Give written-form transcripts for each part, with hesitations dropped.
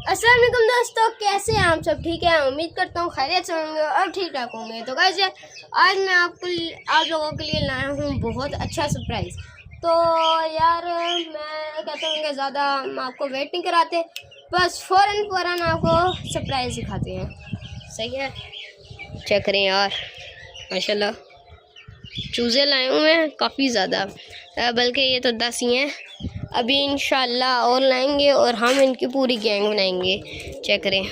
अस्सलाम वालेकुम दोस्तों, कैसे हैं आप सब? ठीक है, उम्मीद करता हूँ खैरियत से होंगे और ठीक ठाक होंगे। तो गाइस आज मैं आप लोगों के लिए लाया हूँ बहुत अच्छा सरप्राइज़। तो यार मैं कहता हूँ कि ज़्यादा हम आपको वेट नहीं कराते, बस फ़ौरन आपको सरप्राइज़ दिखाते हैं। सही है, चेक करें यार, माशाल्लाह चूज़े लाए हूँ मैं काफ़ी ज़्यादा, बल्कि ये तो 10 ही हैं। अभी इंशाल्लाह और लाएंगे और हम इनकी पूरी गैंग बनाएंगे। चेक करें,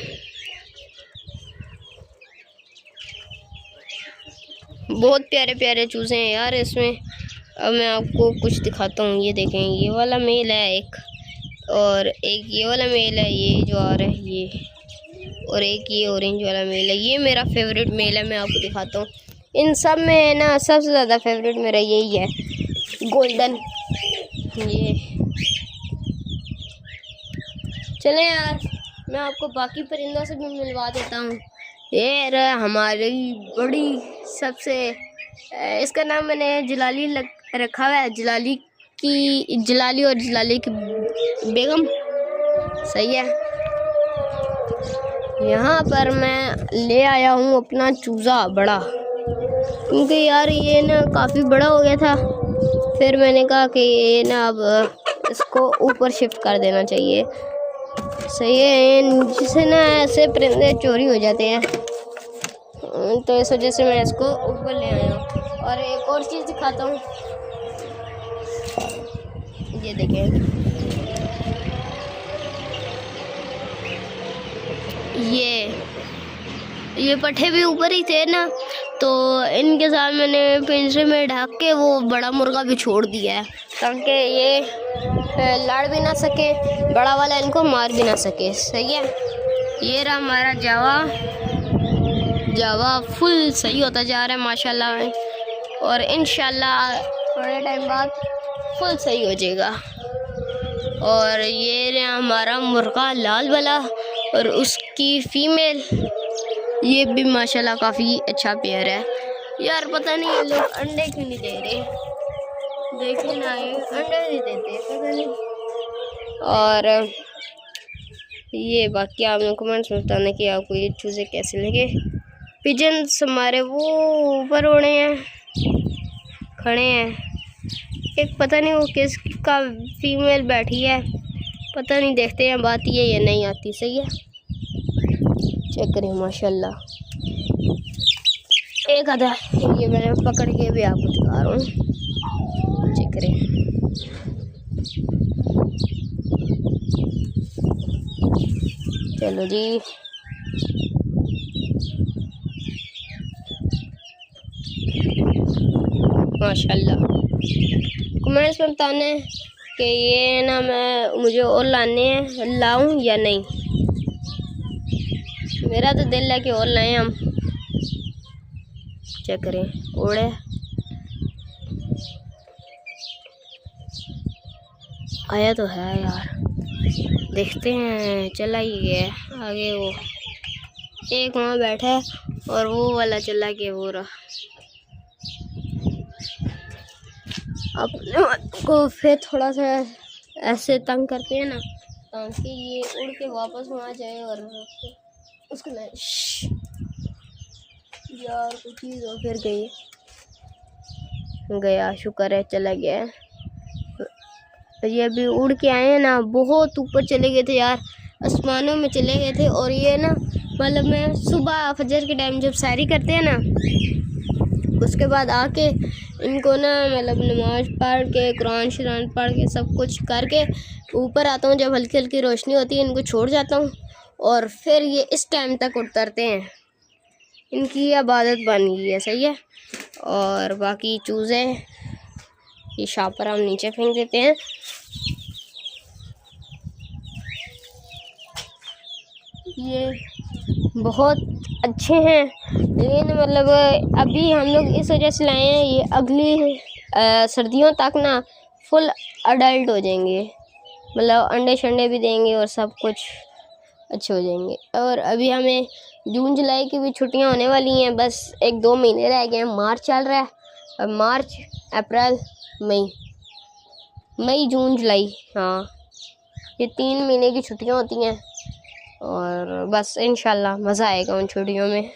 बहुत प्यारे प्यारे चूज़े हैं यार इसमें। अब मैं आपको कुछ दिखाता हूँ। ये देखें, ये वाला मेल है एक, और एक ये वाला मेल है, ये जो आ रहा है ये, और एक ये ऑरेंज वाला मेल है। ये मेरा फेवरेट मेल है, मैं आपको दिखाता हूँ। इन सब में है ना, सबसे ज़्यादा फेवरेट मेरा यही है, गोल्डन। ये चले यार, मैं आपको बाकी परिंदों से भी मिलवा देता हूँ। ये रहा हमारी बड़ी सबसे, इसका नाम मैंने जलाली रखा हुआ है, जलाली और जलाली की बेगम। सही है, यहाँ पर मैं ले आया हूँ अपना चूज़ा बड़ा, क्योंकि यार ये ना काफ़ी बड़ा हो गया था। फिर मैंने कहा कि ये ना अब इसको ऊपर शिफ्ट कर देना चाहिए। सही है, जिससे ना ऐसे परिंदे चोरी हो जाते हैं, तो इस वजह से मैं इसको ऊपर ले आया हूँ। और एक और चीज़ दिखाता हूँ, ये देखें, ये पट्टे भी ऊपर ही थे ना, तो इनके साथ मैंने पिंजरे में ढक के वो बड़ा मुर्गा भी छोड़ दिया है, ताकि ये लड़ भी ना सके, बड़ा वाला इनको मार भी ना सके। सही है, ये रहा हमारा जावा फुल सही होता जा रहा है माशाल्लाह, और इंशाल्लाह थोड़े टाइम बाद फुल सही हो जाएगा। और ये रहा हमारा मुर्गा लाल वाला, और उसकी फीमेल, ये भी माशाल्लाह काफ़ी अच्छा पेयर है। यार पता नहीं ये लोग अंडे क्यों नहीं दे रहे, देखिए ना, ये अंडे नहीं देते पता नहीं। और ये बाकी आप लोग कमेंट्स में बताने कि आपको ये चूज़े कैसे लगे। पिजन्स हमारे वो ऊपर उड़े हैं, खड़े हैं। एक पता नहीं वो किसका फीमेल बैठी है, पता नहीं, देखते हैं बात ये या नहीं आती। सही है, चेक करें माशाल्लाह। एक आधा ये मैंने पकड़ के भी आपको दिखा रहा हूँ, चेक करें। चलो जी, माशाल्लाह। कमेंट्स में बताना है कि ये ना मुझे और लाने हैं, लाऊं या नहीं। मेरा तो दिल है कि और लाएं हम। चेक करें, उड़े आया तो है यार, देखते हैं। चला ही गया आगे, वो एक वहाँ बैठा है और वो वाला चला गया। वो रहा, अपने को फिर थोड़ा सा ऐसे तंग करते हैं ना, ताकि ये उड़ के वापस वहाँ जाए और उसको यार कुछ चीज़ हो, फिर गया, शुक्र है चला गया। ये अभी उड़ के आए हैं ना, बहुत ऊपर चले गए थे यार, आसमानों में चले गए थे। और ये ना मतलब मैं सुबह फजर के टाइम जब सैरी करते हैं ना, उसके बाद आके इनको ना मतलब नमाज पढ़ के, कुरान शरान पढ़ के, सब कुछ करके ऊपर आता हूँ। जब हल्की हल्की रोशनी होती है इनको छोड़ जाता हूँ, और फिर ये इस टाइम तक उतरते हैं। इनकी इबादत बन गई है। सही है, और बाकी चूज़े ये शापर हम नीचे फेंक देते हैं। ये बहुत अच्छे हैं, लेकिन मतलब अभी हम लोग इस वजह से लाए हैं, ये अगली सर्दियों तक ना फुल अडल्ट हो जाएंगे, मतलब अंडे शंडे भी देंगे और सब कुछ अच्छे हो जाएंगे। और अभी हमें जून जुलाई की भी छुट्टियां होने वाली हैं, बस 1-2 महीने रह गए हैं। मार्च चल रहा है, अब मार्च, अप्रैल, मई, जून, जुलाई, हाँ, ये 3 महीने की छुट्टियां होती हैं। और बस इंशाल्लाह मज़ा आएगा उन छुट्टियों में।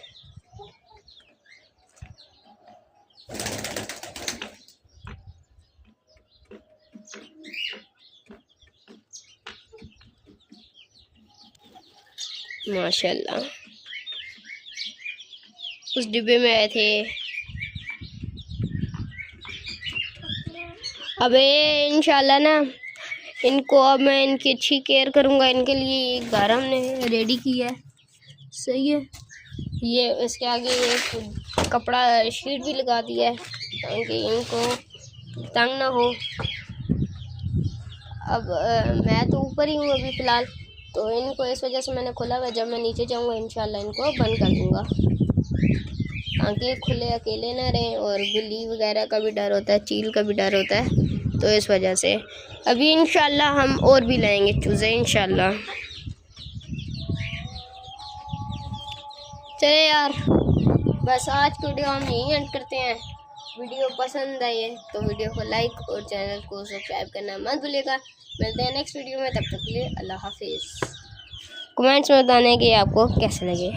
माशाल्लाह उस डिब्बे में आए थे। अबे इंशाल्लाह ना इनको अब मैं इनकी अच्छी केयर करूँगा। इनके लिए एक घर हमने रेडी किया है, सही है। ये इसके आगे एक कपड़ा शीट भी लगा दिया है ताकि इनको तंग ना हो। अब मैं तो ऊपर ही हूँ अभी फ़िलहाल, तो इनको इस वजह से मैंने खोला हुआ। जब मैं नीचे जाऊँगा इंशाल्लाह इनको बंद कर दूँगा ताकि खुले अकेले ना रहें। और बिल्ली वगैरह का भी डर होता है, चील का भी डर होता है, तो इस वजह से अभी इंशाल्लाह हम और भी लाएंगे चूज़े इंशाल्लाह। चले यार, बस आज की वीडियो हम यहीं एंड करते हैं। वीडियो पसंद आई है तो वीडियो को लाइक और चैनल को सब्सक्राइब करना मत भूलिएगा। मिलते हैं नेक्स्ट वीडियो में, तब तक के लिए अल्लाह हाफिज़। कमेंट्स में बताने कि आपको कैसे लगे।